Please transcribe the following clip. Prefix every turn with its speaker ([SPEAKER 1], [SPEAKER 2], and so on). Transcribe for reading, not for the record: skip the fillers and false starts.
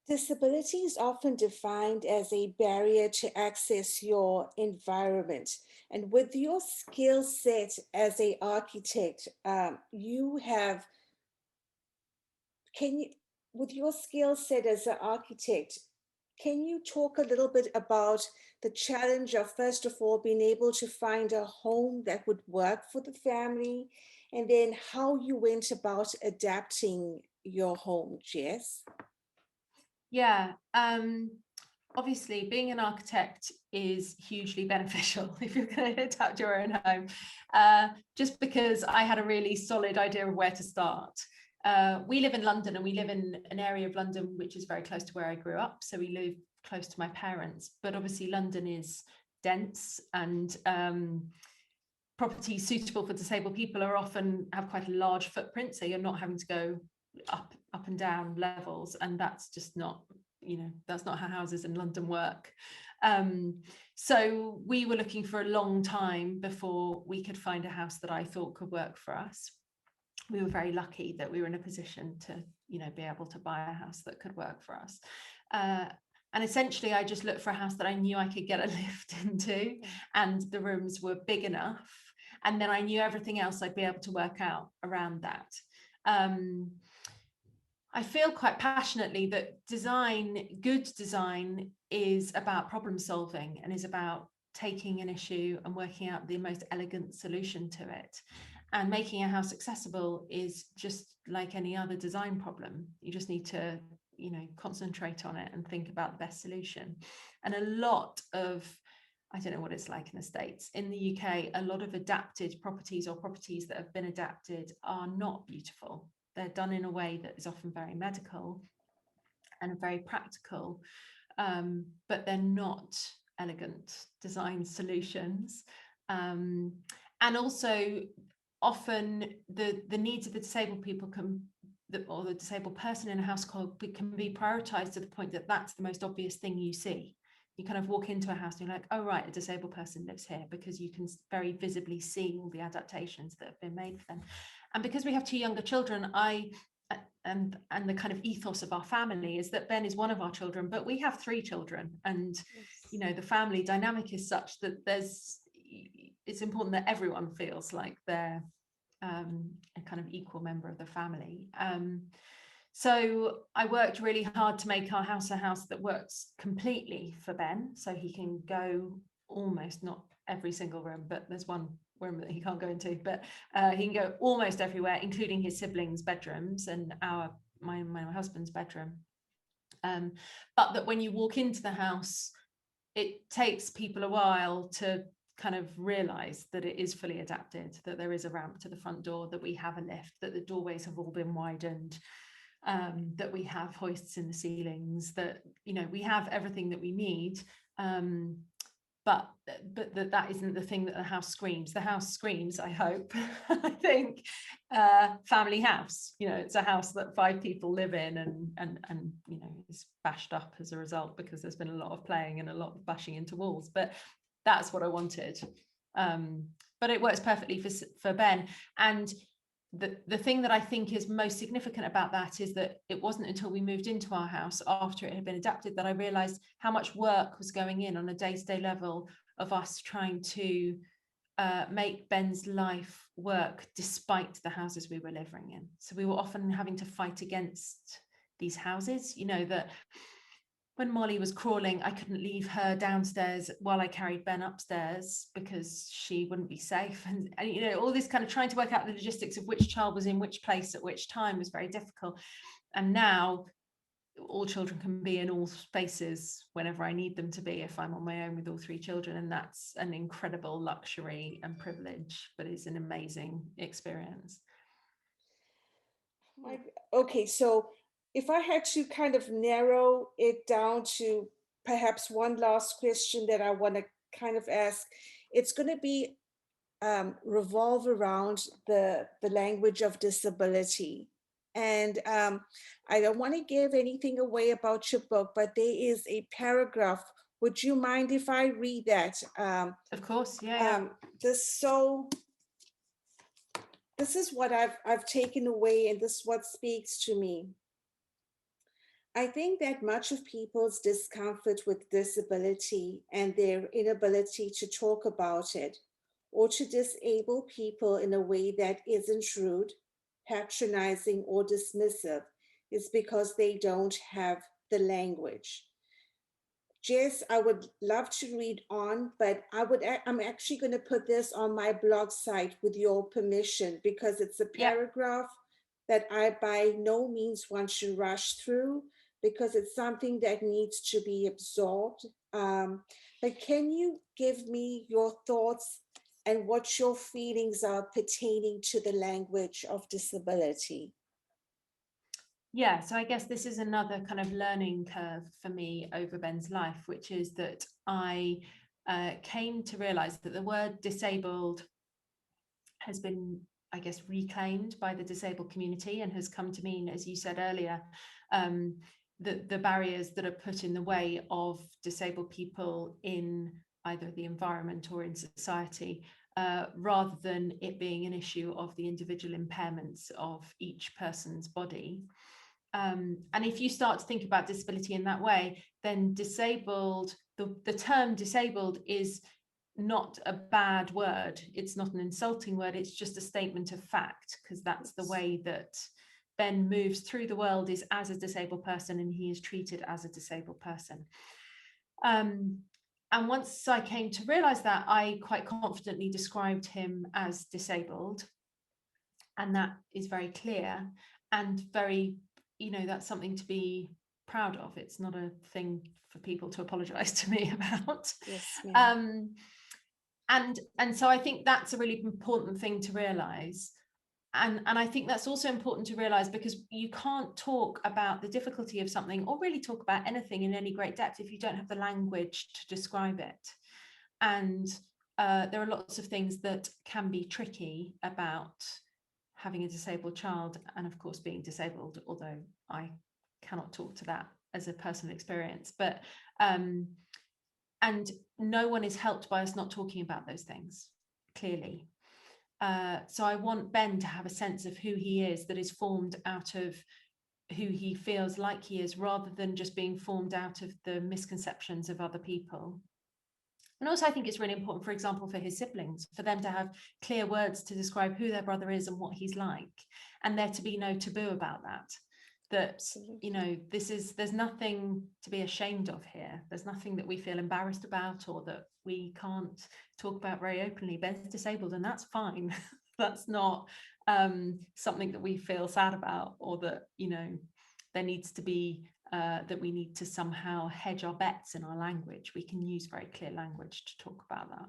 [SPEAKER 1] Disability is often defined as a barrier to access your environment. And with your skill set as a architect, you have, can you, with your skill set as an architect, can you talk a little bit about the challenge of, first of all, being able to find a home that would work for the family, and then how you went about adapting your home, Jess?
[SPEAKER 2] Yeah, obviously being an architect is hugely beneficial if you're going to adapt your own home, just because I had a really solid idea of where to start. We live in London, and we live in an area of London which is very close to where I grew up, so we live close to my parents, but obviously London is dense, and properties suitable for disabled people are often have quite a large footprint, so you're not having to go up and down levels, and that's just not, that's not how houses in London work. So we were looking for a long time before we could find a house that I thought could work for us. We were very lucky that we were in a position to, be able to buy a house that could work for us. And essentially, I just looked for a house that I knew I could get a lift into, and the rooms were big enough. And then I knew everything else I'd be able to work out around that. I feel quite passionately that good design is about problem solving, and is about taking an issue and working out the most elegant solution to it. And making a house accessible is just like any other design problem. You just need to, concentrate on it and think about the best solution. And a lot of, I don't know what it's like in the States. In the UK, a lot of adapted properties, or properties that have been adapted, are not beautiful. They're done in a way that is often very medical and very practical, but they're not elegant design solutions. And also, often the needs of the disabled people or the disabled person in a household can be prioritized to the point that that's the most obvious thing you see. You kind of walk into a house and you're like, oh, right, a disabled person lives here, because you can very visibly see all the adaptations that have been made for them. And because we have two younger children, and the kind of ethos of our family is that Ben is one of our children, but we have three children, and the family dynamic is such that it's important that everyone feels like they're a kind of equal member of the family. So I worked really hard to make our house a house that works completely for Ben, so he can go almost, not every single room, but there's one room that he can't go into, but he can go almost everywhere, including his siblings' bedrooms and my husband's bedroom. But that when you walk into the house, it takes people a while to kind of realize that it is fully adapted, that there is a ramp to the front door, that we have a lift, that the doorways have all been widened, that we have hoists in the ceilings, that we have everything that we need, but that isn't the thing that the house screams. The house screams, I hope, I think, family house. It's a house that 5 people live in, and is bashed up as a result, because there's been a lot of playing and a lot of bashing into walls. But that's what I wanted. But it works perfectly for Ben. And the thing that I think is most significant about that is that it wasn't until we moved into our house after it had been adapted that I realized how much work was going in on a day-to-day level of us trying to make Ben's life work despite the houses we were living in. So we were often having to fight against these houses, that when Molly was crawling, I couldn't leave her downstairs while I carried Ben upstairs because she wouldn't be safe. And all this kind of trying to work out the logistics of which child was in which place at which time was very difficult. And now all children can be in all spaces whenever I need them to be, if I'm on my own with all 3 children. And that's an incredible luxury and privilege, but it's an amazing experience.
[SPEAKER 1] Okay, so if I had to kind of narrow it down to perhaps one last question that I want to kind of ask, it's going to be revolve around the language of disability. And I don't want to give anything away about your book, but there is a paragraph. Would you mind if I read that?
[SPEAKER 2] Of course, yeah.
[SPEAKER 1] This is what I've taken away, and this is what speaks to me. I think that much of people's discomfort with disability and their inability to talk about it or to disable people in a way that isn't rude, patronizing, or dismissive is because they don't have the language. Jess, I would love to read on, but I'm actually going to put this on my blog site with your permission because it's a
[SPEAKER 2] Yeah.
[SPEAKER 1] paragraph that I by no means want to rush through because it's something that needs to be absorbed. But can you give me your thoughts and what your feelings are pertaining to the language of disability?
[SPEAKER 2] Yeah, so I guess this is another kind of learning curve for me over Ben's life, which is that I came to realize that the word disabled has been, I guess, reclaimed by the disabled community and has come to mean, as you said earlier, the barriers that are put in the way of disabled people in either the environment or in society, rather than it being an issue of the individual impairments of each person's body. And if you start to think about disability in that way, then disabled, the term disabled is not a bad word. It's not an insulting word. It's just a statement of fact, because that's the way that Ben moves through the world, is as a disabled person, and he is treated as a disabled person. And once I came to realize that, I quite confidently described him as disabled. And that is very clear and very, that's something to be proud of. It's not a thing for people to apologize to me about.
[SPEAKER 1] Yes, ma'am.
[SPEAKER 2] And so I think that's a really important thing to realize. And I think that's also important to realize, because you can't talk about the difficulty of something or really talk about anything in any great depth if you don't have the language to describe it. And there are lots of things that can be tricky about having a disabled child, and of course being disabled, although I cannot talk to that as a personal experience. But and no one is helped by us not talking about those things, clearly. So I want Ben to have a sense of who he is that is formed out of who he feels like he is, rather than just being formed out of the misconceptions of other people. And also, I think it's really important, for example, for his siblings, for them to have clear words to describe who their brother is and what he's like, and there to be no taboo about that. That,
[SPEAKER 1] Absolutely.
[SPEAKER 2] there's nothing to be ashamed of here. There's nothing that we feel embarrassed about or that we can't talk about very openly. Ben's disabled, and that's fine. That's not something that we feel sad about, or that, there needs to be that we need to somehow hedge our bets in our language. We can use very clear language to talk about that.